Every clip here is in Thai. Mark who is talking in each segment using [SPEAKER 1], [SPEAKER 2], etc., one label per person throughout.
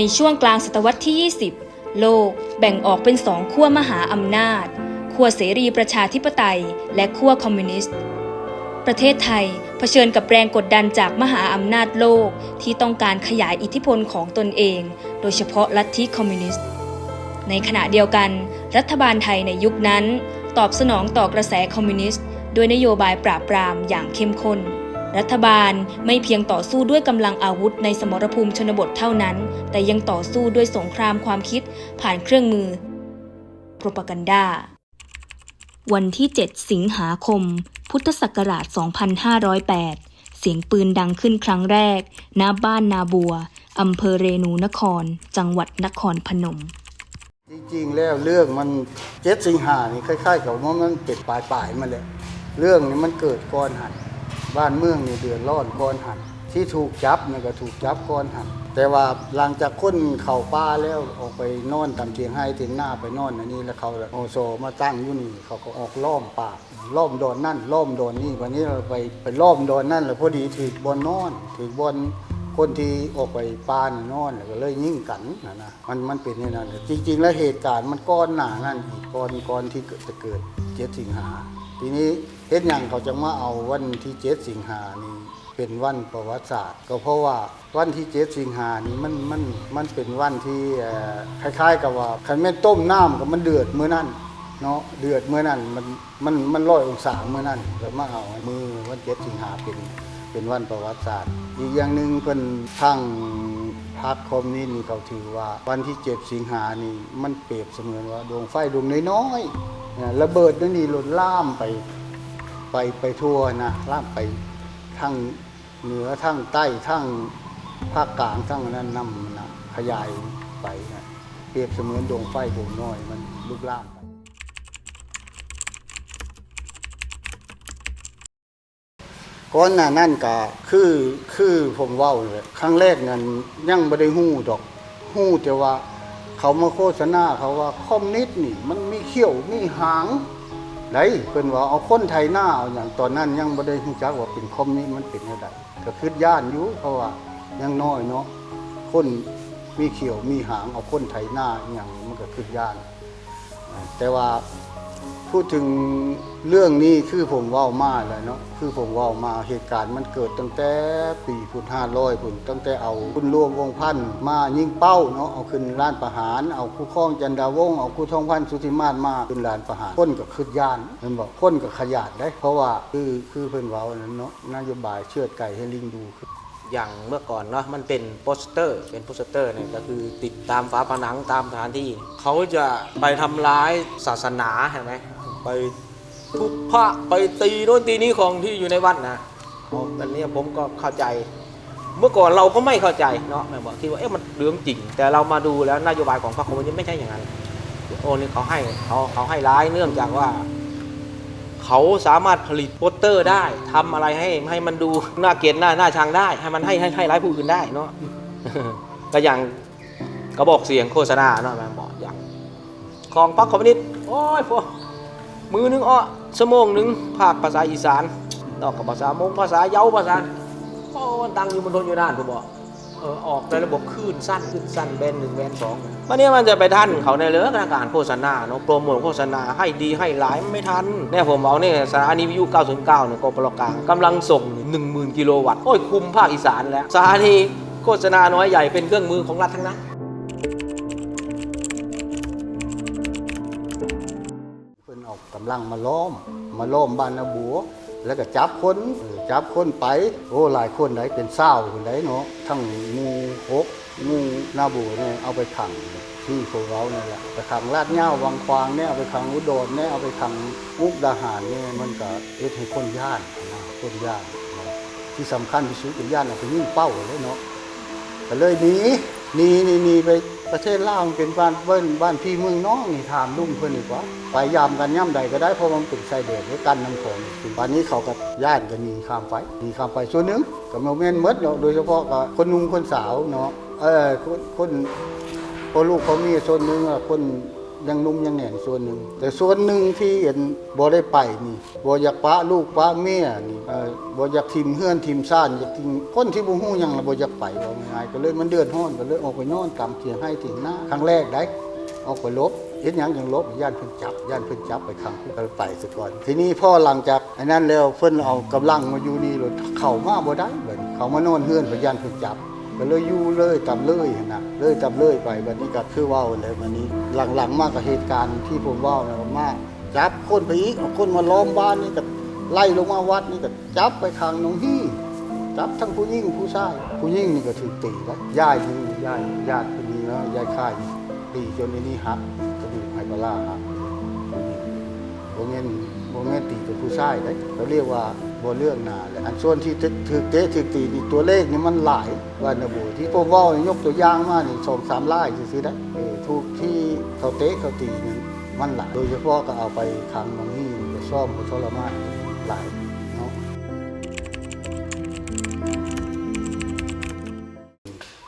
[SPEAKER 1] ในช่วงกลางศตวรรษที่ 20 โลกแบ่งออกเป็นสองขั้วมหาอำนาจขั้วเสรีประชาธิปไตยและขั้วคอมมิวนิสต์ประเทศไทยเผชิญกับแรงกดดันจากมหาอำนาจโลกที่ต้องการขยายอิทธิพลของตนเองโดยเฉพาะลัทธิคอมมิวนิสต์ในขณะเดียวกันรัฐบาลไทยในยุคนั้นตอบสนองต่อกระแสคอมมิวนิสต์ด้วยนโยบายปราบปรามอย่างเข้มข้นรัฐบาลไม่เพียงต่อสู้ด้วยกำลังอาวุธในสมรภูมิชนบทเท่านั้นแต่ยังต่อสู้ด้วยสงครามความคิดผ่านเครื่องมือโปรปากันดาวันที่ 7 สิงหาคม พุทธศักราช 2508 เสียงปืนดังขึ้นครั้งแรกณบ้านนาบัวอำเภอเรนูนครจังหวัดนครพนม
[SPEAKER 2] จริงๆแล้วเรื่องมัน7 สิงหานี่คล้ายๆกับว่ามันเป็นปลายๆมาเลยเรื่องนี้มันเกิดก่อนหันบ้านเมืองนี่เดือดร้อนก่อนหันที่ถูกจับนี่ก็ถูกจับก่อนหันแต่ว่าหลังจากคนเข้าป่าแล้วออกไปนอนตามเถียงให้เถียงหน้าไปนอนอันนี้แล้วเขาโอโซมาตั้งอยู่นี่เขาก็ออกล้อมป่าล้อมโดนนั่นล้อมโดนนี่วันนี้เราไปล้อมโดนนั่นแล้วพอดีถือบนนอนถือบนคนที่ออกไปป่านอนก็เลยยิ่งกันนะมันเป็นอย่างนั้นจริงๆแล้วเหตุการณ์มันก้อนหนานั่นอีกก้อนที่จะเกิด7 สิงหาทีนี้เฮ็ดหยังเขาจะมาเอาวันที่7 สิงหานี่เป็นวันประวัติศาสตร์ก็เพราะว่าวันที่7 สิงหานี่มันเป็นวันที่คล้ายๆกับว่าคันแม่นต้มน้ำก็มันเดือดมื้อนั้นเนาะเดือดมื้อนั้นมัน100 องศามื้อนั้นแล้วมาเอามือวัน7 สิงหาเป็นวันประวัติศาสตร์อีกอย่างนึงเพิ่นทางพรรคคอมมิวนิสต์นี่เขาถือว่าวันที่7 สิงหานี่มันเปรียบเสมือนว่าดวงไฟดวงน้อยๆระเบิดนี่หล่นล่ามไปทั่วนะล่ามไปทั้งเหนือทั้งใต้ทั้งภาคกลางทั้งนั้นนำนะขยายไปนะเปรียบเสมือนดวงไฟดวงน้อยมันลุกลามไปก่อนหน้านั้นก็คือผมเว้าเลยครั้งแรกนั้นยังบ่ได้ฮู้ดอกฮู้แต่ว่าเขามาโฆษณาเขาว่าคอมมิวนิสต์นี่มันมีเขี้ยวมีหางได้เพิ่นว่าเอาคนไทยหน้าเอาอย่างตอนนั้นยังบ่ได้รู้จักว่าเป็นคอมมิวนิสต์มันเป็นจังได๋ก็คิดย่านอยู่เพราะว่ายังน้อยเนาะคนมีเขี้ยวมีหางเอาคนไทยหน้าอหยังมันก็คิดย่านแต่ว่าพูดถึงเรื่องนี้คือผมเว้ามาแล้วเนาะคือผมเว้ามาเหตุการณ์มันเกิดตั้งแต่ปี500พุ่นตั้งแต่เอาคุณหลวงวงศ์พันธ์มายิงเป้าเนาะเอาขึ้นลานประหารเอาครูข้องจันดาวงศ์เอาครูทองพันธ์สุธิมาศมาขึ้นลานประหารคนก็คิดย่านเพิ่นบอกคนก็ขยาดได้เพราะว่าคือเพิ่นเว้านั้นเนาะนโยบายเชือดไก่ให้ลิงดู
[SPEAKER 3] อย่างเมื่อก่อนเนาะมันเป็นโปสเตอร์เนี่ยก็คือติดตามฝาผนังตามสถานที่เขาจะไปทำร้ายศาสนาเห็นไหมไปทุบพระไปตีโน่นตีนี้ของที่อยู่ในวัดนะอันนี้ผมก็เข้าใจเมื่อก่อนเราก็ไม่เข้าใจเนาะแม่บอกที่ว่ามันเรื่องจริงแต่เรามาดูแล้วนโยบายของพรรคคอมมิวนิสต์ไม่ใช่อย่างนั้นโอ้นี่เขาให้ร้ายเนื่องจากว่าเขาสามารถผลิตโปสเตอร์ได้ทำอะไรให้มันดูน่าเกลียดน่าชังได้ให้มันให้ร้ายผู้อื่นได้เนาะ ก็อย่างกระบอกเสียงโฆษณาเนาะแม่บอกอย่างของพรรคคอมมิวนิสต์โอ้ยพวกมือนึงชั่วโมงนึงภาคภาษาอีสานนอกกับภาษามงภาษาเย้าภาษามันดังอยู่บนทนอยู่นานผมบอกออกในระบบคลื่นสั้นแบน1แบน2วันนี้มันจะไปทันเขาในเรื่องการโฆษณาเนาะโปรโมทโฆษณาให้ดีให้หลายไม่ทันเนี่ยผมเอาเนี่ยสถานีวิทยุ909เนี่ยกปรกลางกำลังส่ง 10,000 กิโลวัตต์โอ้ยคุมภาคอีสานแล้วสถานีโฆษณาน้อยใหญ่เป็นเครื่องมือของรัฐทั้งนั้น
[SPEAKER 2] เพิ่นออกกำลังมาล้อมบ้านนาบัวแล้วก็จับคนไปโอ้หลายคนได้เป็น20คนได้เนาะทั้งหมู่6หมู่นาบัวเนี่ยเอาไปขังที่พวกเรานี่แหละไปขังลาดเหย้าวังควางเนี่ยเอาไปขังอุดรเนี่ยเอาไปขังมุกดาหารเนี่ยมันก็เฮ็ดให้คนย่านนะคนย่านที่สำคัญที่สุดคือย่านเอาไปยิงเป้าเลยเนาะก็เลยหนีไปประเทศลาวเป็นบ้านพี่เมืองน้องนี่ถามลุงเพิ่นดีกว่าไปยามกันย่ำใดก็ได้เพราะมันเป็นชายแดนด้วยกันน้ำของป่านนี้เขาก็ย่านกันหนีข้ามไปส่วนหนึ่งกับโมเมนต์มดเนาะโดยเฉพาะกับคนหนุ่มคนสาวเนาะคนลูกเขามีส่วนหนึ่งคน ยังนุ่มยังแน่นส่วนหนึ่งแต่ส่วนหนึ่งที่เห็นบ่ได้ไปนี่บ่อยากปะลูกปะเมียนี่บ่อยากทิมเฮือนทิมซ่านอยากทิมคนที่บ่ฮู้หยังละบ่อยากไปว่าง่ายๆก็เลยมันเดือดร้อนก็เลยออกไปนอนตามเถียงให้เถียงหน้าครั้งแรกได้ออกไปลบเฮ็ดหยังจังลบย่านเพิ่นจับไปขังก็ไปซะก่อนทีนี้พอหลังจากไอ้นั้นแล้วเพิ่นเอากำลังมาอยู่นี่เลยเข้ามาบ่ได้บัดนี้เขามานอนเฮือนย่านเพิ่นจับก็เลยอยู่เลยตามเลยหั่นน่ะเลยตามเลยไปบัดนี้ก็คือเว้าแล้วบัดนี้หลังๆมาก็เหตุการณ์ที่ผมเว้าน่ะมาจับคนไปอีกเอาคนมาล้อมบ้านนี่ก็ไล่ลงมาวัดนี่ก็จับไปขังหนองฮี่จับทั้งผู้หญิงผู้ชายผู้หญิงนี่ก็ถูกตีแล้วญาติคนนี้แล้วยายค่ายตีจนไอ้นี่หักกระดูกไฮปลาหักบ่แม่นตีแต่ผู้ชายได้เขาเรียกว่าบ่เรื่องนาแหละอันส่วนที่ถูกตีนี่ตัวเลขนี่มันหลายว่านะบ่ที่พวกเว้ายกตัวอย่างมานี่2-3รายซื่อๆได้ถูกที่เขาเตะเขาตีนี่มันหลายโดยเฉพาะก็เอาไปขังบางที่ก็ซ่อมก็ทรมานหลายเนาะ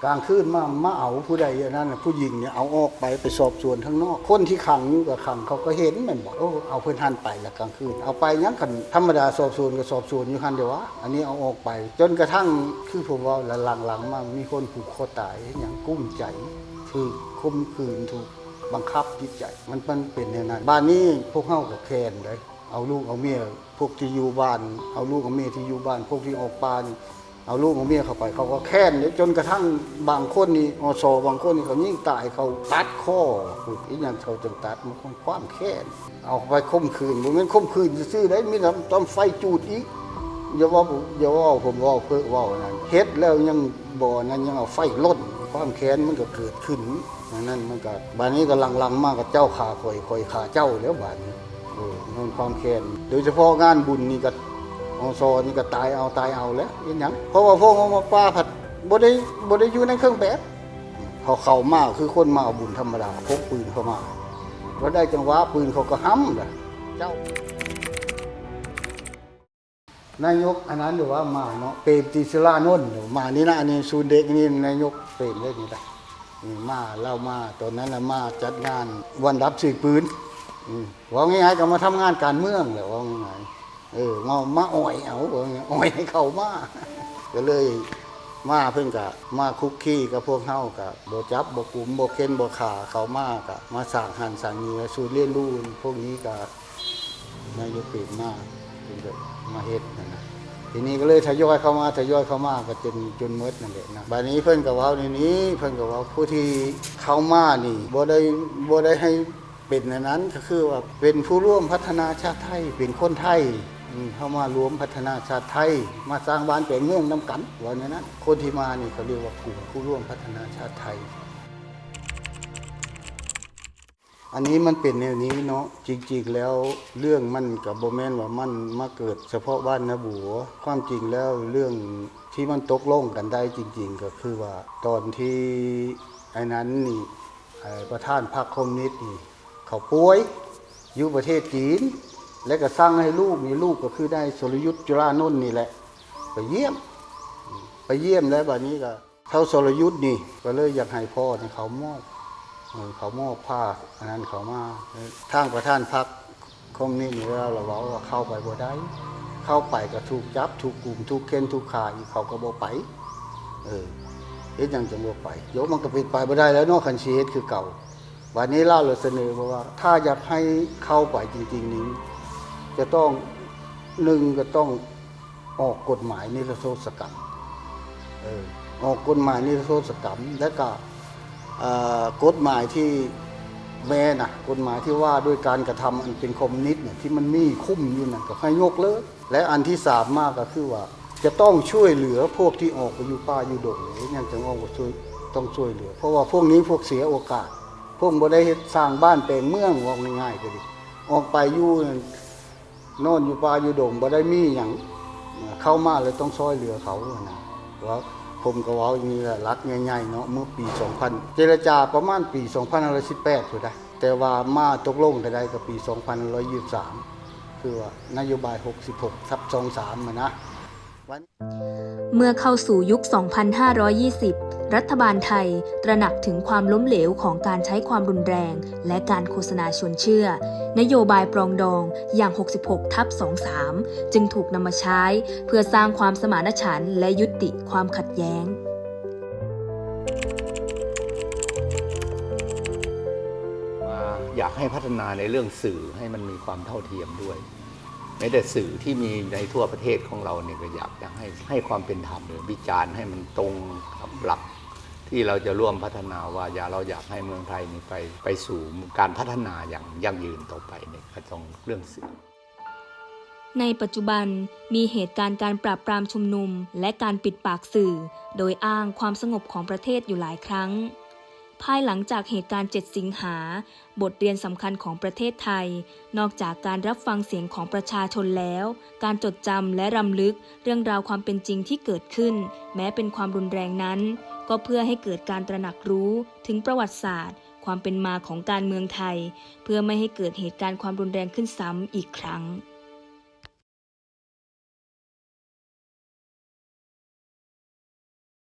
[SPEAKER 2] กลางคืนมาเอาผู้ใดอย่างนั้นผู้หญิงเนี่ยเอาออกไปสอบสวนข้างนอกคนที่ขังอยู่กับขังเขาก็เห็นมันบอกเอาเพิ่นหันไปแล้วกลางคืนเอาไปยังกันธรรมดาสอบสวนก็สอบสวนอยู่หันเดียววะอันนี้เอาออกไปจนกระทั่งคือผมว่าหลังๆมามีคนผูกคอตายอย่างกุ้มใจถูกข่มขืนถูกบังคับจิตใจมันเป็นอย่างนั้นบ้านนี้พวกเฮาก็แค้นเลยเอาลูกเอาเมียพวกที่อยู่บ้านเอาลูกเอาเมียที่อยู่บ้านพวกที่ออกป่านี่เอาลูกเอาเมียเข้าไปเขาก็แค้นจนกระทั่งบางคนนี่อสบางคนนี่เขายิ่งตายเขาตัดข้อพูดอีกอย่างเขาจึงตัดมันความแค้นเอาไปข่มขืนบ่แม่นข่มขืนซื่อๆได้มีต้องไฟจูดอีกอย่าว่าผมว่าเพ้อว่านั่นเฮ็ดแล้วยังบ่นั้นยังเอาไฟลดความแค้นมันก็เกิดขึ้นนั่นมันก็บัดนี้ก็ลังๆมากกับเจ้าขาข่อยขาเจ้าแล้วบัดนี้นั่นความแค้นโดยเฉพาะงานบุญนี่ก็อสนี่ก็ตายเอาแล้วเฮ็ดหยังเพราะว่าพวกมาป้าผัดบ่ได้อยู่ในเครื่องแบบเขาเข้ามาคือคนมาเอาบุญธรรมดาพกปืนเข้ามาบ่ได้จังหวะปืนเขาก็ห้ำล่ะเจ้านายกอันนั้นหรือว่ามาเนาะเปรมติสรานนท์มานี่นะอันนี้ศูนย์เด็กนี่นายกเปรมเลยนี่แหละมาเล่ามาตอนนั้นน่ะมาจัดงานวันรับสื่อปืนว่าง่ายๆก็มาทำงานการเมืองแหละว่าง่ายมาอ่อยเอาอ่อยให้เขามาก็เลยมาเพิ่นก็มาคุกคีกับพวกเฮาก็บ่จับบ่กุมบ่เค้นบ่ฆ่าเขามาก็มาสร้างหันสร้างนี้ศูนย์เรียนรู้พวกนี้ก็นายกเปรมมาเพิ่นก็มาเฮ็ดนั่นนะทีนี้ก็เลยทยอยเข้ามาก็จนหมดนั่นแหละนะบัดนี้เพิ่นก็เว้าในนี้เพิ่นก็ว่าผู้ที่เข้ามานี่บ่ได้ให้เป็นในนั้นก็คือว่าเป็นผู้ร่วมพัฒนาชาติไทยเป็นคนไทยเข้ามารวมพัฒนาชาติไทยมาสร้างบ้านแปลงเมืองนำกันว่าในนั้นคนที่มานี่เขาเรียกว่ากลุ่มผู้ร่วมพัฒนาชาติไทยอันนี้มันเป็นแนวนี้เนาะจริงๆแล้วเรื่องมันกับโบแมนว่ามันมาเกิดเฉพาะบ้านนาบัวความจริงแล้วเรื่องที่มันตกลงกันได้จริงๆก็คือว่าตอนที่ไอ้นั้นนี่ประธานพรรคคอมมิวนิสต์นี่เขาป่วยอยู่ประเทศจีนและก็สร้างให้ลูกนี่ลูกก็คือได้สรยุทธจุฬานนท์นี่แหละไปเยี่ยมแล้วบัดนี้ก็เท่าสรยุทธนี่ก็เลยอยากให้พ่อนี่เขามอบผ้าอันนั้นเขามาทางประธานพรรคคอมมิวนิสต์นี่เราเว้าว่าเข้าไปบ่ได้เข้าไปก็ถูกจับถูกกลุ่มถูกเค้นถูกฆ่าอีกเขาก็บ่ไปเฮ็ดหยังจังบ่ไปโยมมันก็เป็นไปบ่ได้แล้วเนาะคันสิเฮ็ดคือเก่าวันนี้เล่าเลยเสนอว่าถ้าอยากให้เข้าไปจริงๆนี้จะต้องก็ต้องออกกฎหมายนิรโทษกรรมออกกฎหมายนิรโทษกรรมและก็กฎหมายที่กฎหมายที่ว่าด้วยการกระทำอันเป็นคอมมิวนิสต์เนี่ยที่มันมีคุ้มอยู่นั่นก็ให้ยกเลิกและอันที่3มากก็คือว่าจะต้องช่วยเหลือพวกที่ออกไปอยู่ป่าอยู่ดงอย่างจังออกต้องช่วยเหลือเพราะว่าพวกนี้พวกเสียโอกาสพวกบ่ได้สร้างบ้านแปลงเมืองว่าง่ายๆก็ดีออกไปอยู่นอนอยู่ป่าอยู่ดงบ่ได้มีหยังเข้ามาเลยต้องช่วยเหลือเขานะว่าผมก็เว้าอย่างนี้แหละรักง่ายๆเนาะเมื่อปี 2000 เจรจาประมาณปี 2518ถูกได้แต่ว่ามาตกลงได้ก็ปี 2523คือว่านโยบาย 66/23นะ
[SPEAKER 1] เมื่อเข้าสู่ยุค 2520 รัฐบาลไทยตระหนักถึงความล้มเหลวของการใช้ความรุนแรงและการโฆษณาชวนเชื่อ นโยบายปรองดองอย่าง 66/23 จึงถูกนำมาใช้เพื่อสร้างความสมานฉันท์และยุติความขัดแย้ง
[SPEAKER 4] อยากให้พัฒนาในเรื่องสื่อให้มันมีความเท่าเทียมด้วยแม้แต่สื่อที่มีในทั่วประเทศของเราเนี่ยก็อยากให้ความเป็นธรรมเลยวิจารณ์ให้มันตรงกับหลักที่เราจะร่วมพัฒนาว่าเราอยากให้เมืองไทยนี่ไปสู่การพัฒนาอย่างยั่งยืนต่อไปเนี่ยก็ต้องเรื่องสื่อ
[SPEAKER 1] ในปัจจุบันมีเหตุการณ์การปราบปรามชุมนุมและการปิดปากสื่อโดยอ้างความสงบของประเทศอยู่หลายครั้งภายหลังจากเหตุการณ์ 7 สิงหาบทเรียนสำคัญของประเทศไทยนอกจากการรับฟังเสียงของประชาชนแล้วการจดจำและรำลึกเรื่องราวความเป็นจริงที่เกิดขึ้นแม้เป็นความรุนแรงนั้นก็เพื่อให้เกิดการตระหนักรู้ถึงประวัติศาสตร์ความเป็นมาของการเมืองไทยเพื่อไม่ให้เกิดเหตุการณ์ความรุนแรงขึ้นซ้ำอีกครั้ง